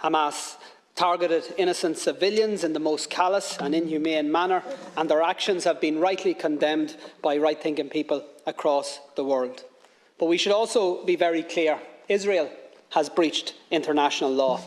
Hamas targeted innocent civilians in the most callous and inhumane manner, and their actions have been rightly condemned by right-thinking people across the world. But we should also be very clear. Israel has breached international law,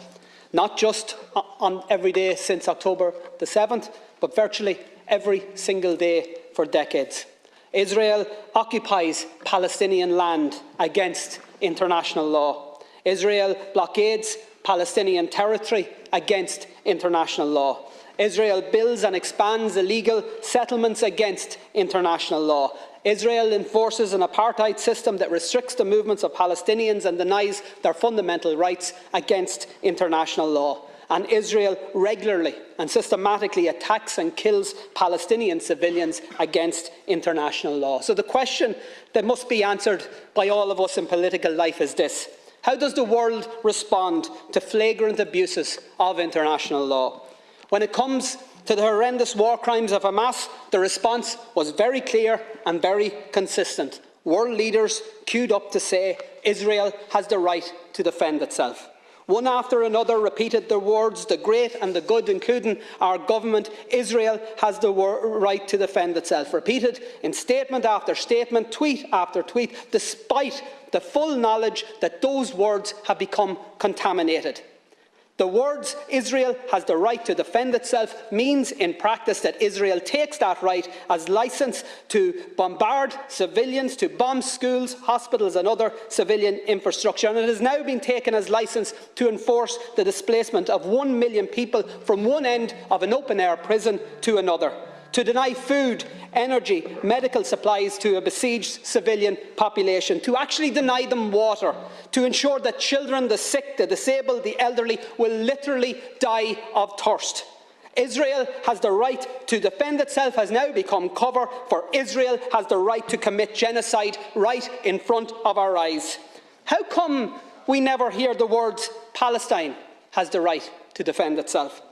not just on every day since October the 7th, but virtually every single day for decades. Israel occupies Palestinian land against international law. Israel blockades Palestinian territory against international law. Israel builds and expands illegal settlements against international law. Israel enforces an apartheid system that restricts the movements of Palestinians and denies their fundamental rights against international law. And Israel regularly and systematically attacks and kills Palestinian civilians against international law. So the question that must be answered by all of us in political life is this: how does the world respond to flagrant abuses of international law? When it comes to the horrendous war crimes of Hamas, the response was very clear and very consistent. World leaders queued up to say Israel has the right to defend itself. One after another repeated the words, the great and the good, including our government: Israel has the right to defend itself. Repeated in statement after statement, tweet after tweet, despite the full knowledge that those words have become contaminated. The words "Israel has the right to defend itself" means in practice that Israel takes that right as licence to bombard civilians, to bomb schools, hospitals and other civilian infrastructure. And it has now been taken as licence to enforce the displacement of 1 million people from one end of an open-air prison to another, to deny food, energy, medical supplies to a besieged civilian population, to actually deny them water, to ensure that children, the sick, the disabled, the elderly will literally die of thirst. Israel has the right to defend itself has now become cover for Israel has the right to commit genocide right in front of our eyes. How come we never hear the words "Palestine has the right to defend itself"?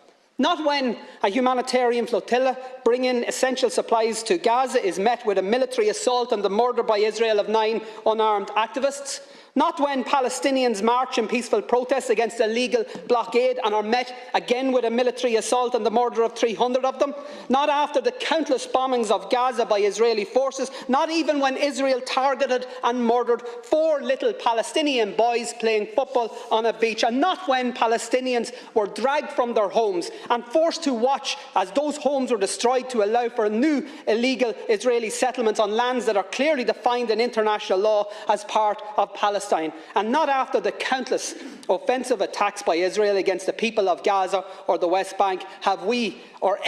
Not when a humanitarian flotilla bringing essential supplies to Gaza is met with a military assault and the murder by Israel of 9 unarmed activists. Not when Palestinians march in peaceful protest against a legal blockade and are met again with a military assault and the murder of 300 of them. Not after the countless bombings of Gaza by Israeli forces. Not even when Israel targeted and murdered 4 little Palestinian boys playing football on a beach. And not when Palestinians were dragged from their homes and forced to watch as those homes were destroyed to allow for new illegal Israeli settlements on lands that are clearly defined in international law as part of Palestine. And not after the countless offensive attacks by Israel against the people of Gaza or the West Bank have we or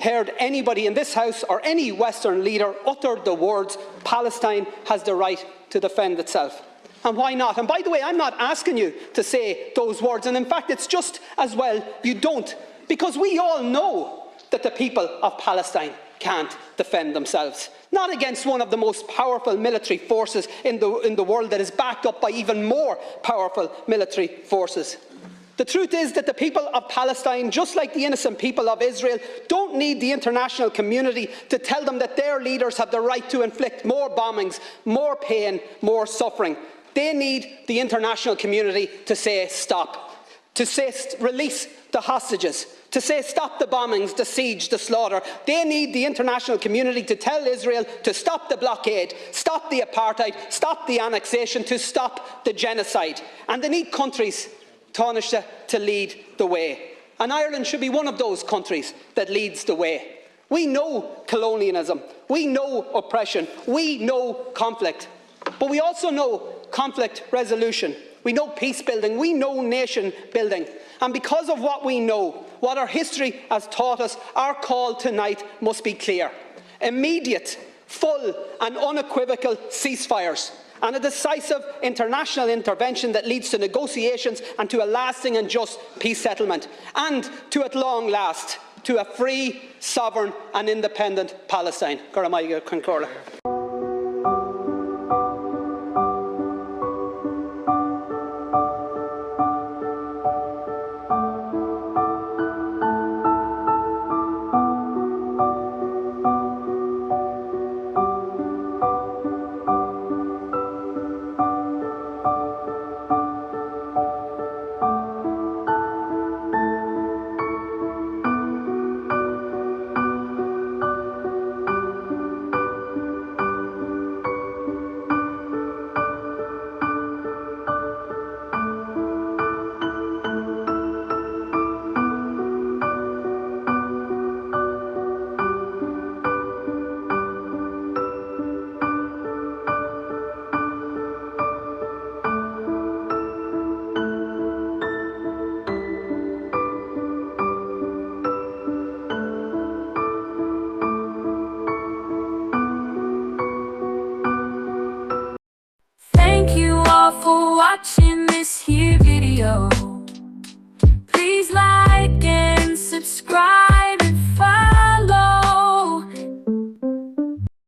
heard anybody in this House or any Western leader utter the words "Palestine has the right to defend itself." And why not? And by the way, I'm not asking you to say those words, and in fact it's just as well you don't, because we all know that the people of Palestine can't defend themselves. Not against one of the most powerful military forces in the world that is backed up by even more powerful military forces. The truth is that the people of Palestine, just like the innocent people of Israel, don't need the international community to tell them that their leaders have the right to inflict more bombings, more pain, more suffering. They need the international community to say stop, to say release the hostages, to say stop the bombings, the siege, the slaughter. They need the international community to tell Israel to stop the blockade, stop the apartheid, stop the annexation, to stop the genocide. And they need countries, Taoiseach, to lead the way. And Ireland should be one of those countries that leads the way. We know colonialism, we know oppression, we know conflict, but we also know conflict resolution. We know peace building, we know nation building. And because of what we know, what our history has taught us, our call tonight must be clear. Immediate, full and unequivocal ceasefires and a decisive international intervention that leads to negotiations and to a lasting and just peace settlement, and to, at long last, to a free, sovereign and independent Palestine.